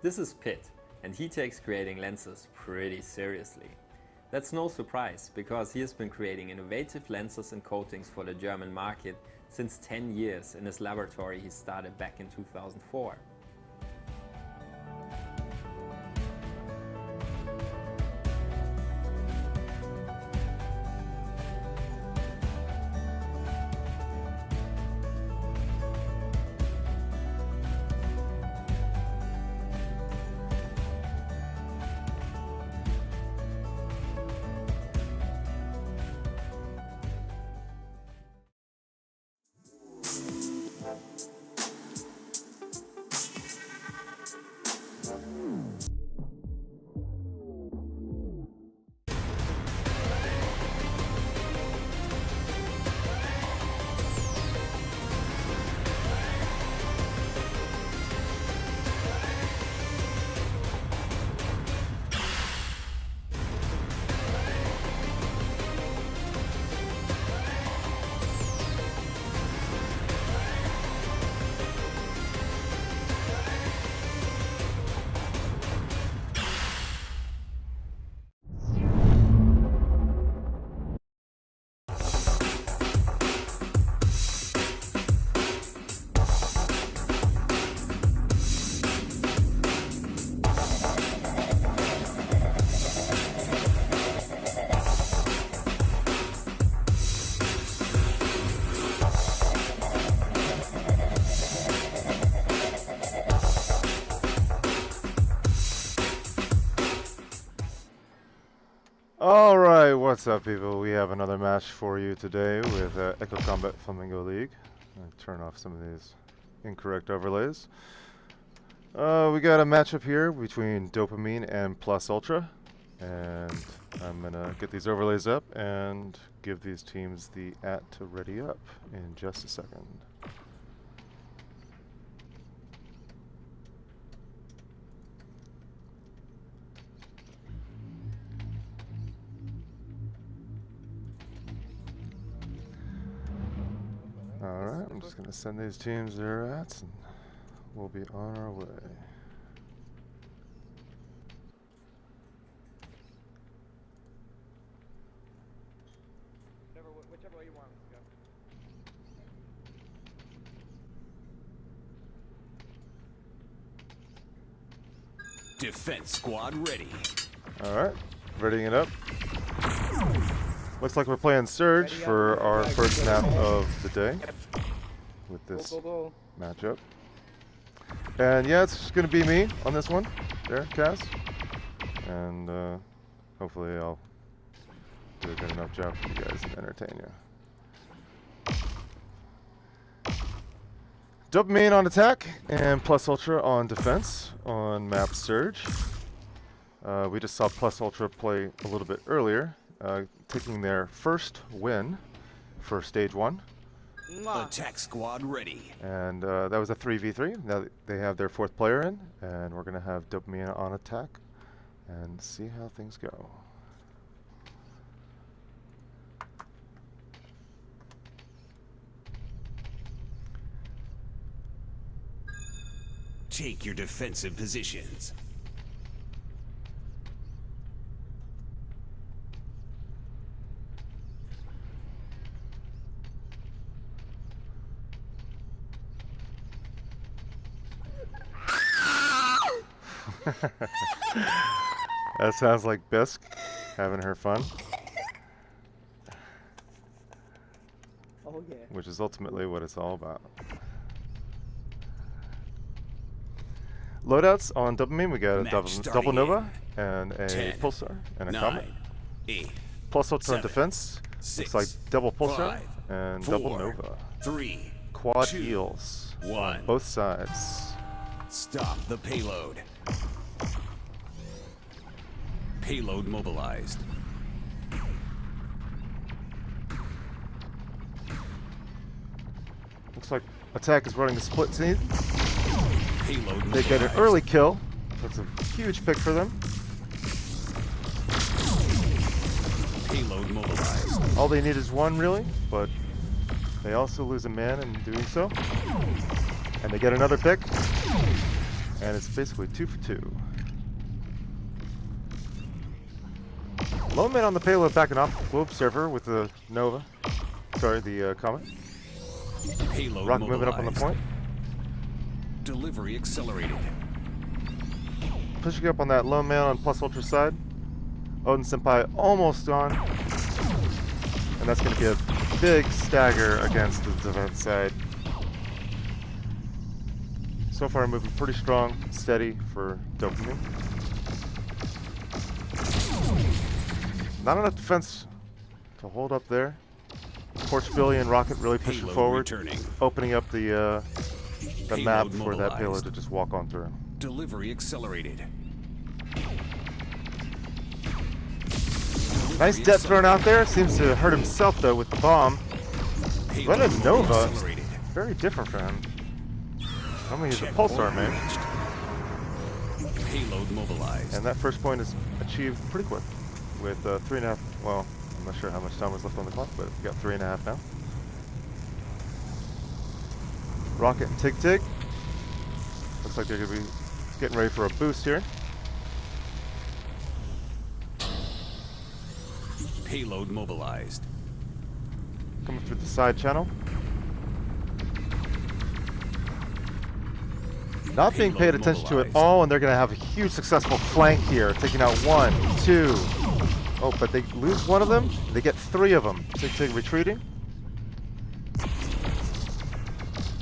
This is Pitt, and he takes creating lenses pretty seriously. That's no surprise, because he has been creating innovative lenses and coatings for the German market since 10 years in his laboratory he started back in 2004. Alright, what's up people? We have another match for you today with Echo Combat Flamingo League. I'm going to turn off some of these incorrect overlays. We got a matchup here between Dopamine and Plus Ultra. And I'm going to get these overlays up and give these teams the to ready up in just a second. Alright, I'm just going to send these teams their ats and we'll be on our way. Whichever way you want, let's go. Defense squad ready. Alright, readying it up. Looks like we're playing Surge for our first map of the day with this matchup. And yeah, it's going to be me on this one. There, Cass. And hopefully I'll do a good enough job for you guys and entertain you. Dopamine on attack and Plus Ultra on defense on map Surge. We just saw Plus Ultra play a little bit earlier, taking their first win for Stage 1. Attack squad ready. And that was a 3v3. Now they have their fourth player in, and we're going to have Dopamine on attack and see how things go. Take your defensive positions. That sounds like Bisque having her fun, Oh yeah. which is ultimately what it's all about. Loadouts on Dopamine, we got a Match double starting Nova and a 10, Pulsar and a 9, Comet. 8, Plus Ultra and 7, Defense. 6, Looks like double Pulsar 5, and 4, double Nova. 3, Quad 2, heals. 1. Both sides. Stop the payload. Payload mobilized. Looks like Attack is running the split team. Payload They get an mobilized. early kill. That's a huge pick for them. Payload mobilized. All they need is one, really, but they also lose a man in doing so. And they get another pick. And it's basically 2 for 2. Lone man on the payload backing up. Globe server with the Nova. Sorry, the Comet. Payload Rock mobilized. moving up on the point. Delivery accelerated. Pushing up on that lone man on plus ultra side. Odin Senpai almost gone. And that's going to be a big stagger against the defense side. So far moving pretty strong, steady for Dopamine. Not enough defense to hold up there. Porch Billy and Rocket really pushing Payload forward, returning. opening up the map Payload for that payload mobilized. to just walk on through. Delivery accelerated. Nice death thrown out there. Seems to hurt himself though with the bomb. Payload But a Nova, accelerated. very different for him. I mean, he's a Checkpoint Pulsar, man. reached. Payload mobilized. And that first point is achieved pretty quick with 3.5. Well, I'm not sure how much time was left on the clock, but we got 3.5 now. Rocket and Tig Tig. Looks like they're going to be getting ready for a boost here. Payload mobilized. Coming through the side channel. Not being paid Payload attention to at mobilized. all, and they're going to have a huge successful flank here, taking out 1, 2. Oh, but they lose one of them. They get 3 of them. Tig Tig retreating.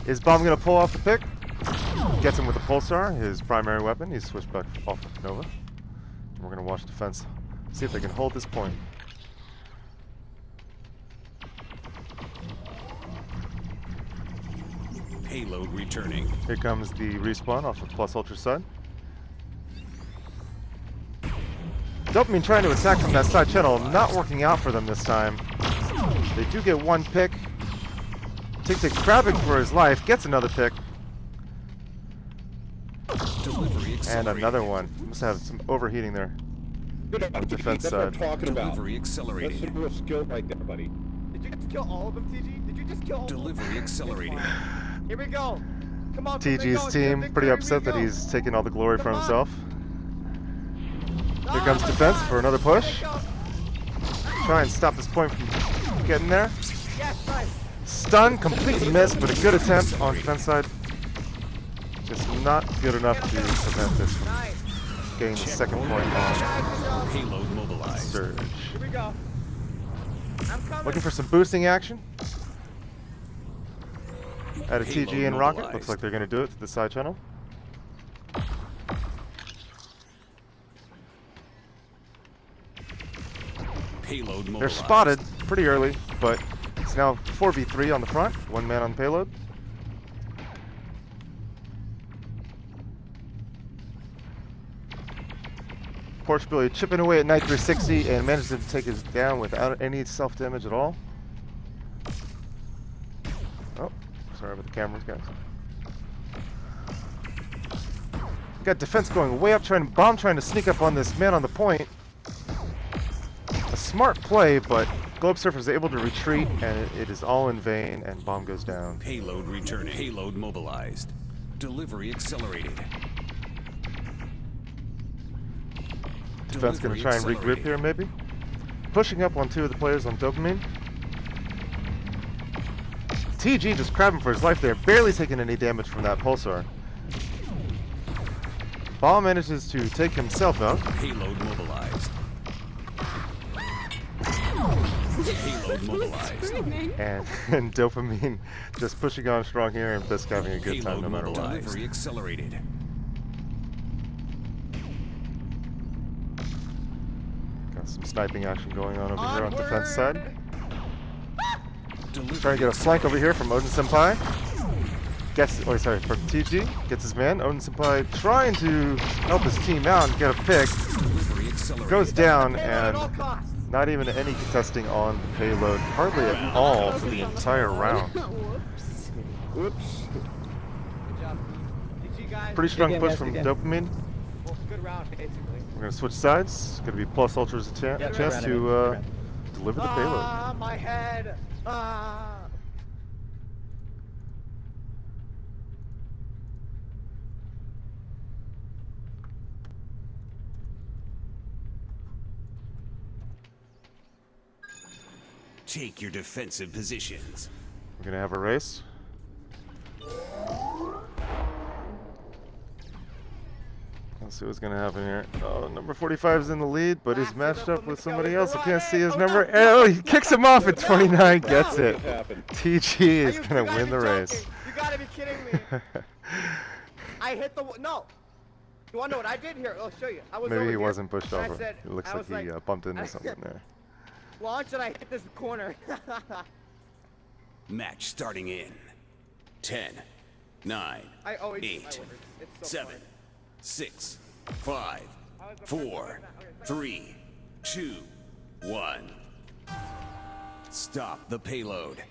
Is Bomb going to pull off the pick? Gets him with the Pulsar, his primary weapon. He's switched back off with Nova. We're going to watch defense, see if they can hold this point. Payload returning. Here comes the respawn off of plus ultra side. Dopamine trying to attack from that side channel, not working out for them this time. They do get 1 pick. Tig Tig crabbing for his life, gets another pick. Delivery And accelerated. another one. Must have some overheating there. Good On the defense That's what I'm side. talking about. Delivery That's accelerated. some real skill right there, buddy. Did you just kill all of them, TG? Did you just kill all of them? Delivery accelerated. Here we go. Come on, keep it TG's going, team Victory, pretty here we upset that go. he's taking all the glory for Come on. himself. Here Oh comes my defense God. for another Here push. they go. Try and stop this point from getting there. Yes, nice. Stun, complete miss, but a good attempt on defense side. Just not good enough to prevent this from Nice. getting the second point on Guys, good job. Payload mobilized. Surge. Here we go. I'm coming. Looking for some boosting action. At a Payload TG and Rocket. mobilized. Looks like they're going to do it to the side channel. Payload mobilized. They're spotted pretty early, but it's now 4v3 on the front. 1 man on payload. Porch Billy chipping away at Knight 360 and manages to take it down without any self-damage at all. Oh, sorry about the cameras, guys. Got defense going way up, Bomb trying to sneak up on this man on the point. A smart play, but Globe Surfer is able to retreat, and it is all in vain, and Bomb goes down. Payload returning. Payload mobilized. Delivery accelerated. Defense going to Delivery try and regroup accelerated. here, maybe. Pushing up on 2 of the players on Dopamine. TG just crabbing for his life there, barely taking any damage from that Pulsar. Bomb manages to take himself out. Payload mobilized. Payload mobilized. And Dopamine just pushing on strong here, and Bisk having a good time no matter what. Delivery accelerated. Got some sniping action going on over here on defense side. Delivery Trying to get a flank over here from Odin Senpai. Gets, oh sorry, for TG. Gets his man. Odin Senpai trying to help his team out and get a pick. Delivery accelerated. Goes down Payload at all and costs. not even any contesting on the payload. Hardly at all for the entire round. Whoops. Whoops. Good job. GG, guys. Pretty strong game, push guys, from good game. Dopamine. Well, good round, basically. We're going to switch sides. It's going to be Plus Ultra's chance to deliver the payload. Ah, my head. Ah. Take your defensive positions. We're going to have a race. Let's see what's going to happen here. Oh, number 45 is in the lead, but he's matched up with somebody else. I can't see his number. Oh, he kicks him off at 29, gets it. What happened? TG is You going to gotta win be the joking. race. You gotta be kidding me. I hit the no. You wanna know what I did here? I'll show you. I was Maybe over he here, wasn't pushed and I over. said- It looks I like was he bumped into something there. Launch and I hit this corner. Match starting in 10, 9, I always 8, it's so 7, 6, 5, 4, 3, 2, 1. Stop the payload.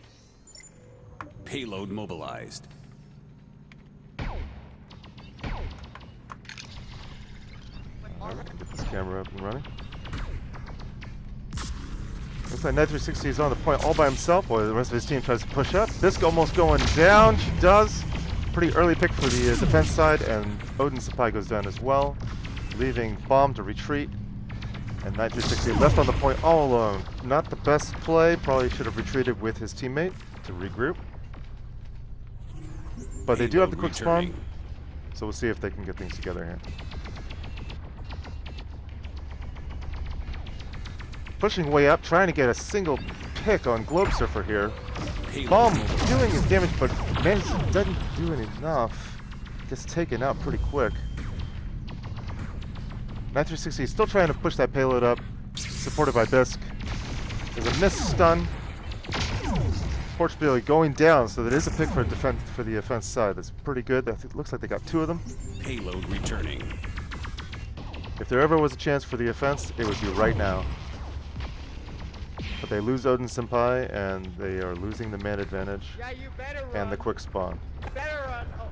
Payload mobilized. Alright, get this camera up and running. Looks like Net360 is on the point all by himself while the rest of his team tries to push up. Bisk almost going down. She does. Pretty early pick for the defense side, and Odin Senpai goes down as well, leaving Bomb to retreat. And Net360 left on the point all alone. Not the best play. Probably should have retreated with his teammate to regroup. But they do have the quick spawn, so we'll see if they can get things together here. Pushing way up, trying to get a single pick on Globe Surfer here. Bomb doing his damage, but doesn't do enough. Gets taken out pretty quick. Net360 is still trying to push that payload up, supported by Bisk. There's a miss stun. Fortunately going down, so that is a pick for the offense side. That's pretty good. It looks like they got two of them. Payload returning. If there ever was a chance for the offense, it would be right now. But they lose Odin Senpai, and they are losing the man advantage Yeah, you better run. and the quick spawn. Better run. Oh.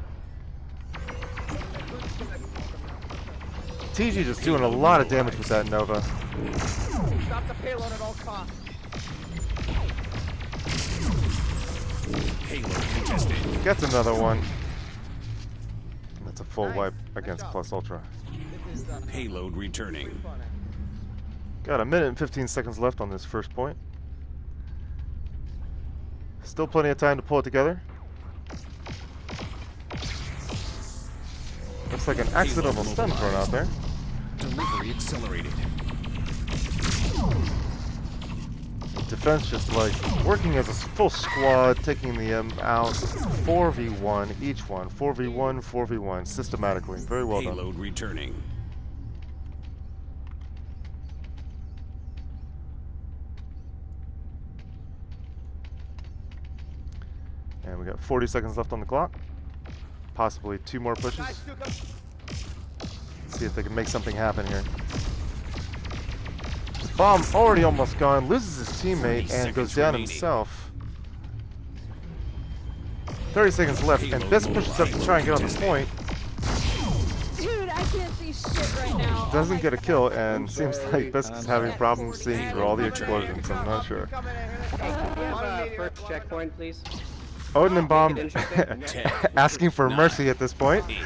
TG just doing a lot of damage with that Nova. Stop the payload at all costs. Payload contested. Gets another one. And that's a full Nice. wipe Nice against job. Plus Ultra. This is Payload returning. fun. Got a minute and 15 seconds left on this first point. Still plenty of time to pull it together. Looks like an accidental stun thrown out there. Delivery accelerated. Defense just like working as a full squad, taking the out 4v1 each one. 4v1, 4v1 systematically. Very well done. Payload returning. And we got 40 seconds left on the clock. Possibly two more pushes. Guys, two come. See if they can make something happen here. Bomb already almost gone, loses his teammate and goes down himself. 30 seconds left, and Bisk pushes up to try and get on the point. Dude, I can't see shit right now. Doesn't get a kill, and seems like Bisk is having problems seeing through all the explosions. I'm not sure. Coming in here. Can we have a Automated first report. checkpoint, please? Odin and Bomb Interesting. asking for mercy at this point. 8,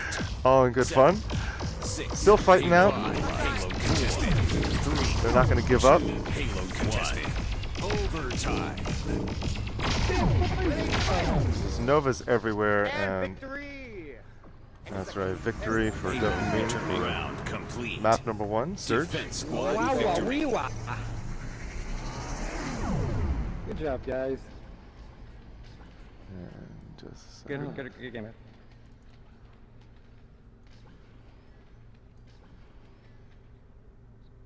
All in good fun. 6, Still fighting out. 5. Payload contested. 3. They're not going to give up. Payload contested. Overtime. There's Novas everywhere, And and victory. That's right, victory for Dopamine for Turnaround complete. map number 1, Search. Defense squad Wow, victory. wee-wah. Good job, guys. And just a second. Good game.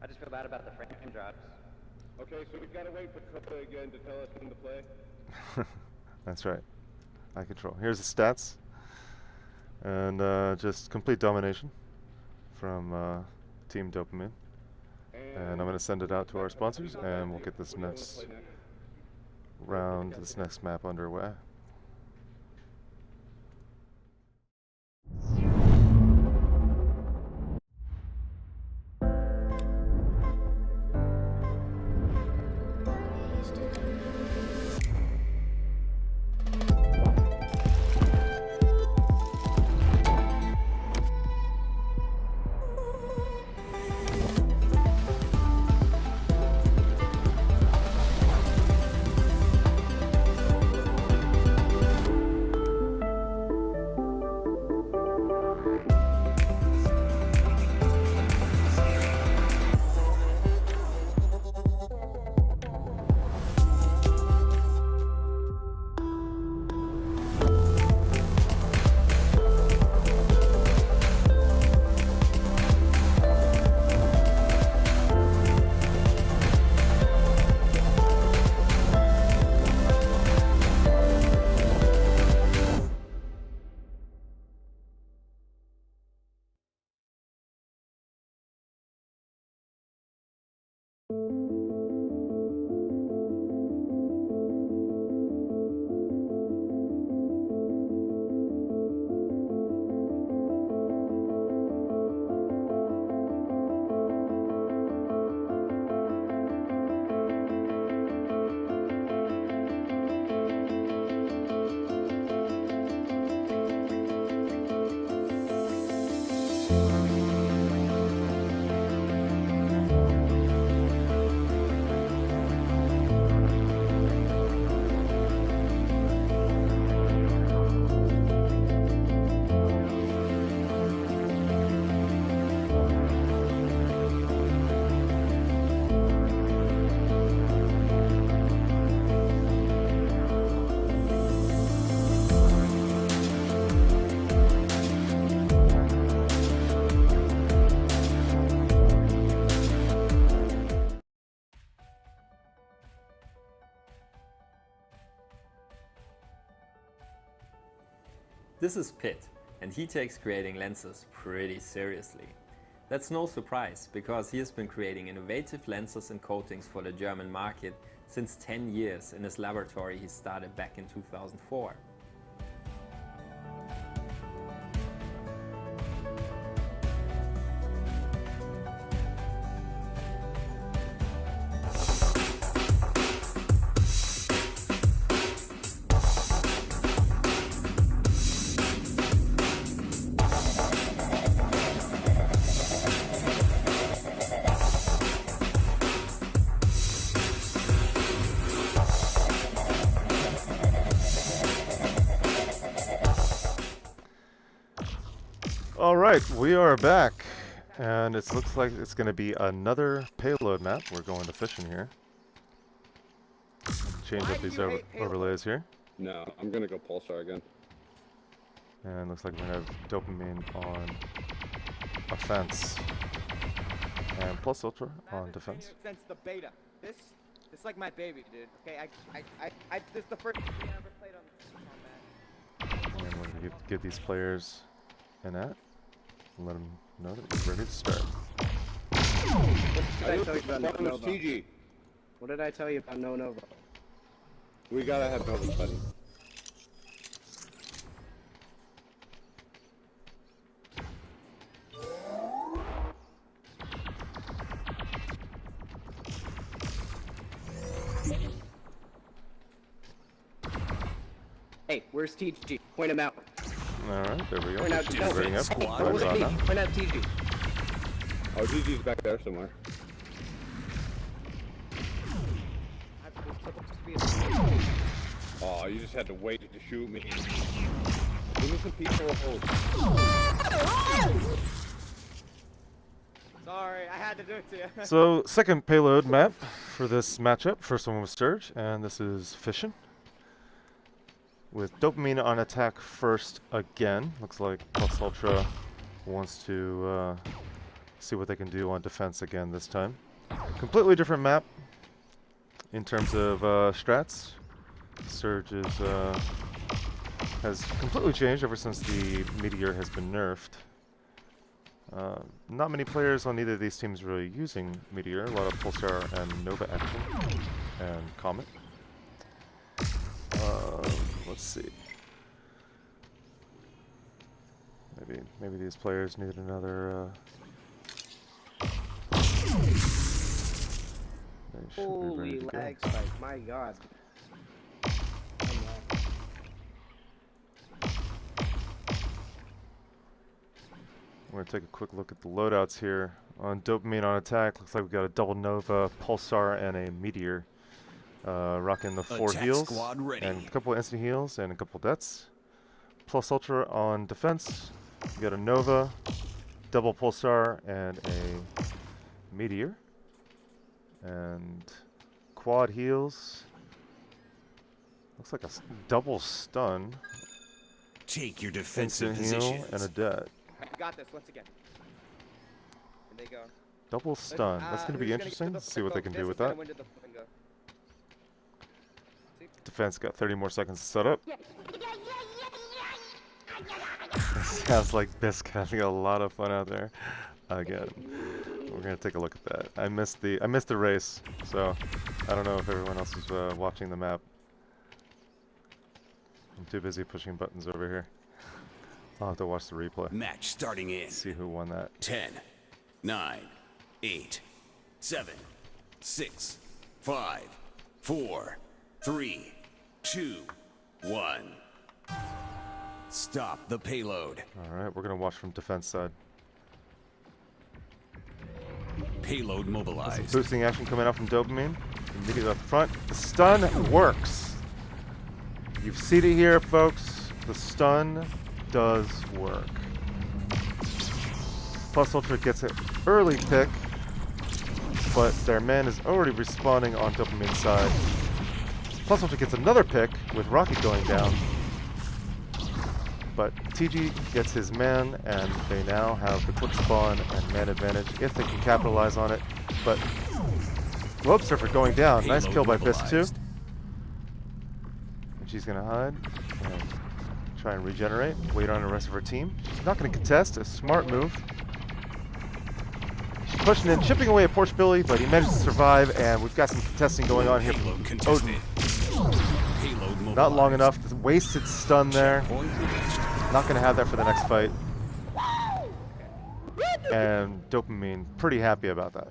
I just feel bad about the frame drops. Okay, so we gotta wait for Coda again to tell us when to play. That's right. Eye control. Here's the stats. And just complete domination from Team Dopamine. And I'm going to send it out to our sponsors, and we'll get this next round, this next map underway. This is Pitt, and he takes creating lenses pretty seriously. That's no surprise, because he has been creating innovative lenses and coatings for the German market since 10 years in his laboratory he started back in 2004. Alright, we are back, and it looks like it's going to be another payload map. We're going to fishing here. Change up these overlays here. No, I'm gonna go Pulsar again. And looks like we're going to have Dopamine on offense. And Plus Ultra on defense. Since the beta. This like my baby, dude. Okay, this is the first game I ever played on And we're going to get these players in at. And let them know that we're ready to start. What did I tell you about No Bottom is Nova? TG. What did I tell you about No Nova? We gotta have Nova buddy. Hey, where's TG? Point him out. Alright, there we go. Point out She's TG. bringing up. Squad Right Where's about now. TG? Point out TG. Oh, TG's back there somewhere. I'm supposed to be a Oh, you just had to wait to shoot me. Give me some people. Sorry, I had to do it to you. So, second payload map for this matchup. First one was Sturge, and this is Fission. With Dopamine on attack first again. Looks like Plus Ultra wants to see what they can do on defense again this time. Completely different map in terms of strats. Surge is, has completely changed ever since the Meteor has been nerfed. Not many players on either of these teams really using Meteor. A lot of Pulsar and Nova action and Comet. Let's see. Maybe these players need another. They should be ready Holy to go. lag spike, my god. We're going to take a quick look at the loadouts here. On Dopamine on attack, looks like we've got a double Nova, Pulsar, and a Meteor. Rocking the 4 Attack heals, squad ready. and a couple of instant heals, and a couple deaths. Plus Ultra on defense. We got a Nova, double Pulsar, and a Meteor. And quad heals. Looks like a double stun, Take your defensive instant heal, positions. and a death. I got this once again. Here they go. Double stun. That's going to be who's gonna interesting. get to Let's the see what they can do with that. Defense got 30 more seconds to set up. Sounds like Bisk having a lot of fun out there. Again, we're gonna take a look at that. I missed the race, so I don't know if everyone else is watching the map. I'm too busy pushing buttons over here. I'll have to watch the replay. Match starting in. See who won that. 10, 9, 8, 7, 6, 5, 4, 3, 2, 1. Stop the payload. All right, we're gonna watch from defense side. Payload mobilized. Boosting action coming out from Dopamine. Immediately up front. The stun works. You've seen it here, folks. The stun does work. Plus Ultra gets an early pick, but their man is already respawning on Dopamine's side. Plus Ultra gets another pick with Rocket going down. But TG gets his man, and they now have the quick spawn and man advantage if they can capitalize on it. But Globe Surfer going down. Nice kill by Bisk too. And she's gonna hide and try and regenerate. Wait on the rest of her team. She's not gonna contest. A smart move. She's pushing in, chipping away at Porsche Billy, but he manages to survive. And we've got some contesting going on here Payload from contested. Odin. Payload mobilized. Not long enough. Wasted stun there. Point reached. Not gonna have that for the next fight. And Dopamine, pretty happy about that.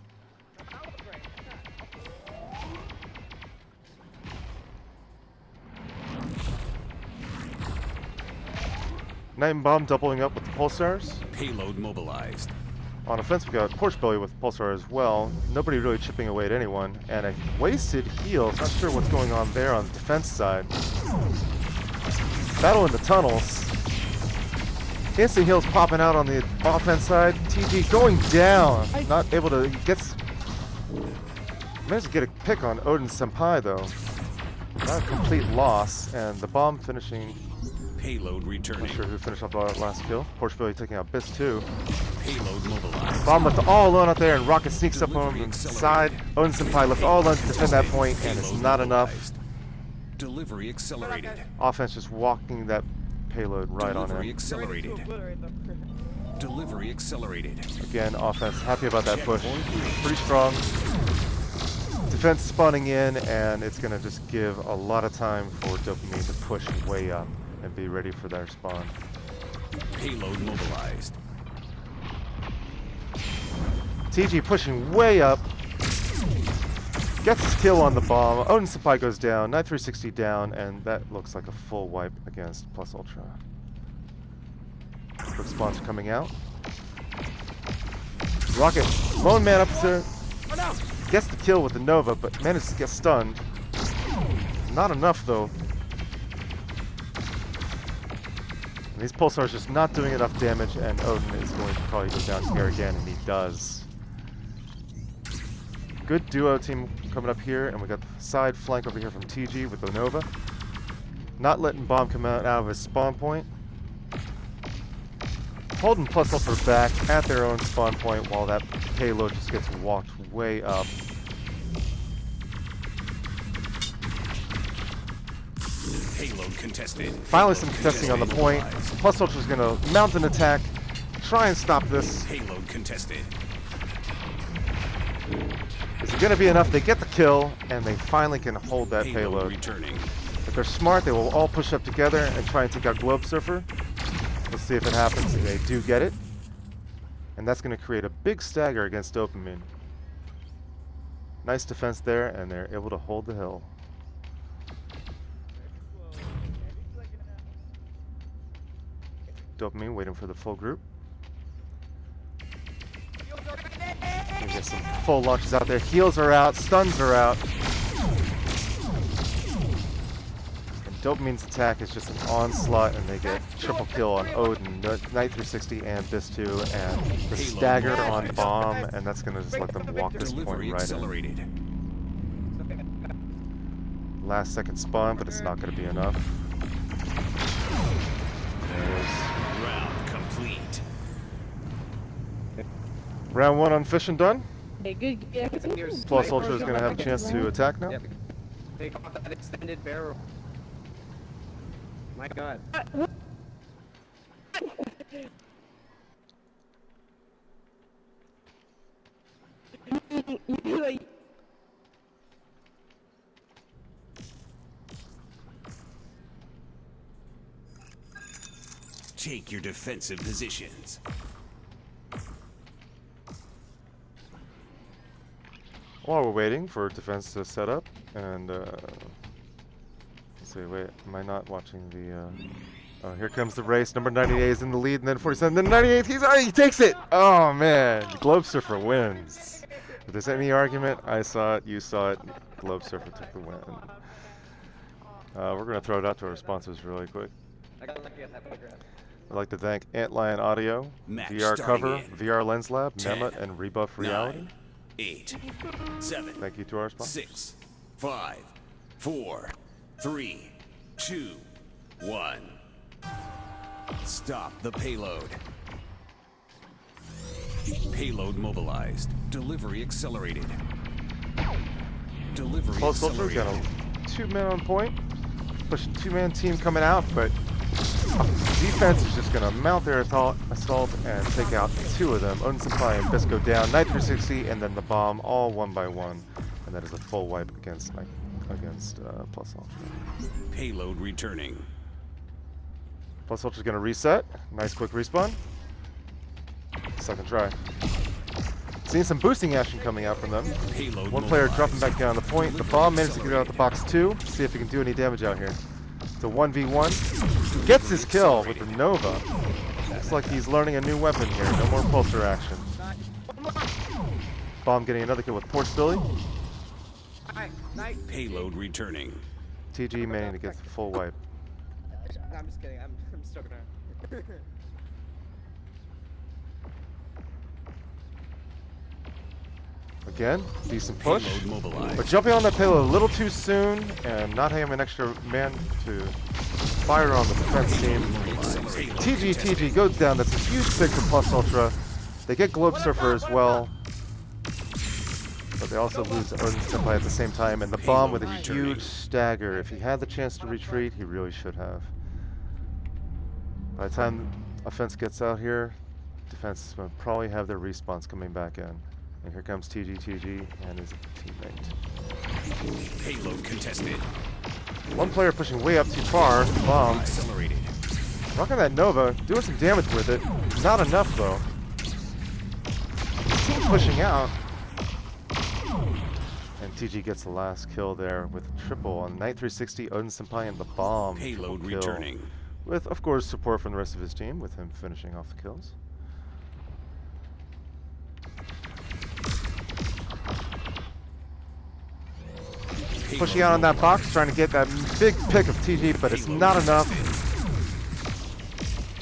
Night and Bomb doubling up with the Pulsars. Payload mobilized. On offense, we got Porsche Billy with Pulsar as well. Nobody really chipping away at anyone. And a wasted heal. Not sure what's going on there on the defense side. Battle in the tunnels. Instant heals popping out on the offense side. TG going down. Not able to managed to get a pick on Odin Senpai though. Not a complete loss. And the bomb finishing. Payload Not returning. sure who finished off the last kill. Porsche Billy taking out Bisk too. Payload mobilized. Bomb left all alone out there, and Rocket sneaks up on him from the side. Odin Senpai left all alone to defend that point, and it's Payload not enough. mobilized. Delivery accelerated. Offense just walking that payload right on Delivery in. accelerated. Delivery accelerated. Again, offense happy about that push. Pretty strong. Defense spawning in, and it's going to just give a lot of time for Dopamine to push way up and be ready for their spawn. Payload mobilized. TG pushing way up. Gets his kill on the bomb. Odin Senpai goes down. 9360 down, and that looks like a full wipe against Plus Ultra. Quick spawns are coming out. Rocket, lone man up there. Gets the kill with the Nova, but manages to get stunned. Not enough though. And these pulsars just not doing enough damage, and Odin is going to probably go down here again, and he does. Good duo team coming up here, and we got the side flank over here from TG with the Nova. Not letting Bomb come out of his spawn point. Holding Plus Ultra back at their own spawn point while that payload just gets walked way up. Payload contested. Finally some contesting on the point. Plus Ultra's gonna mount an attack, try and stop this. Payload contested. Is it gonna be enough? They get the kill, and they finally can hold that payload. Returning. If they're smart, they will all push up together and try and take out Globe Surfer. Let's see if it happens. They do get it. And that's going to create a big stagger against Dopamine. Nice defense there, and they're able to hold the hill. Dopamine waiting for the full group. We get some full launches out there. Heals are out, stuns are out. Dopamine's attack is just an onslaught, and they get triple kill on Odin, Knight 360, and this too, and the stagger on Bomb, and that's going to just let them walk this point right in. Last second spawn, but it's not going to be enough. There it is. Round complete. Round 1 on Fish and done. Hey, good. Yeah, Plus Ultra is going to have a chance to attack now. Yep. Take off that extended barrel. My god. Take your defensive positions. While we're waiting for defense to set up, and let's see, wait, am I not watching the, oh, here comes the race. Number 98 is in the lead, and then 47, then 98, he takes it! Oh, man, Globe Surfer wins. If there's any argument, I saw it, you saw it, Globe Surfer took the win. We're going to throw it out to our sponsors really quick. I got lucky at that photograph. I'd like to thank Antlion Audio, Match VR starting Cover, in VR Lens Lab, 10, Mema, and Rebuff Reality. 9, 8, 7, Thank you to our sponsors. 6, 5, 4, 3, 2, 1. Stop the payload. Payload mobilized. Delivery accelerated. Delivery Plus Ultra got accelerated. a 2-man on point. Pushing 2-man team coming out, but defense is just going to mount their assault and take out 2 of them. Odin Senpai and Bisco down, Knight 360, and then the Bomb, all 1 by 1. And that is a full wipe against Plus Ultra. Payload returning. Plus Ultra's going to reset. Nice quick respawn. Second try. Seeing some boosting action coming out from them. Payload One player mobilized. dropping back down the point. The Bomb managed to get out the box too. See if he can do any damage out here. It's a 1v1. Gets his kill with the Nova. Looks like he's learning a new weapon here. No more pulsar action. Bomb getting another kill with Porch Billy. Nice. Payload returning. TG managing to get the full wipe. I'm just kidding. I'm just joking around. Again, decent push. Payload mobilized. But jumping on that payload a little too soon and not having an extra man to fire on the defense team. TG goes down. That's a huge pick for Plus Ultra. They get Globe Surfer as well. But they also lose Odin Senpai at the same time. And the Bomb with a huge stagger. If he had the chance to retreat, he really should have. By the time offense gets out here, defense is going to probably have their respawns coming back in. And here comes TG and his teammate. Payload contested. One player pushing way up too far. Bomb. Accelerated. Rocking that Nova, doing some damage with it. Not enough though. Team pushing out. And TG gets the last kill there with a triple on Knight 360, Odin Senpai, and the Bomb. Payload triple kill. returning. With, of course, support from the rest of his team, with him finishing off the kills. Pushing out on that box, trying to get that big pick of TG, but it's not enough.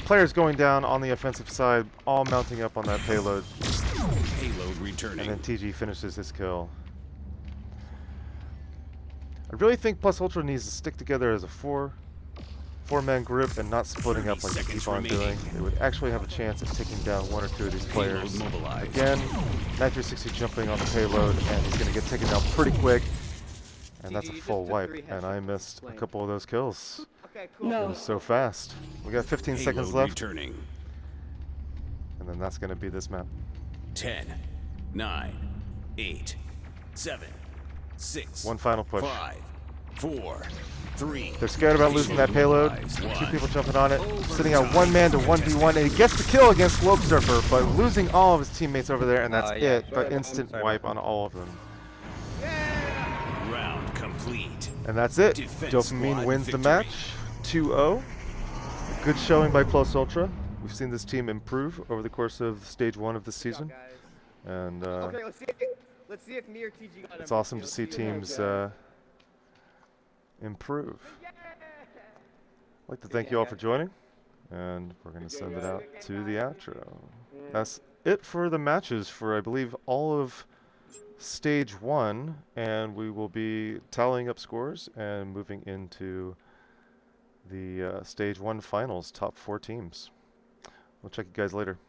players going down on the offensive side, all mounting up on that payload. Payload returning. And then TG finishes his kill. I really think Plus Ultra needs to stick together as a four-man group and not splitting up like they keep on doing. They would actually have a chance at taking down one or two of these players. Again, 9-360 jumping on the payload, and he's going to get taken down pretty quick. And that's a full wipe, and I missed a couple of those kills. Okay, cool. It was so fast. We got 15 seconds Payload left, returning. and then that's going to be this map. 10, 9, 8, 7, 6. One final push. 5, 4, 3. They're scared about losing that payload. Two people jumping on it, sitting at one man to 1v1, and he gets the kill against Globe Surfer, but losing all of his teammates over there, and that's it. But instant wipe on all of them. Round complete. And that's it. Defense Dopamine squad wins the victory. match, 2-0. Good showing by Plus Ultra. We've seen this team improve over the course of stage 1 of the season, Guys. and Okay, let's see if me or TG got it's awesome to see teams improve. I'd like to thank you all for joining, and we're going to send it out to the outro. That's it for the matches for, I believe, all of stage 1, and we will be tallying up scores and moving into the stage 1 finals, top 4 teams. We'll check you guys later.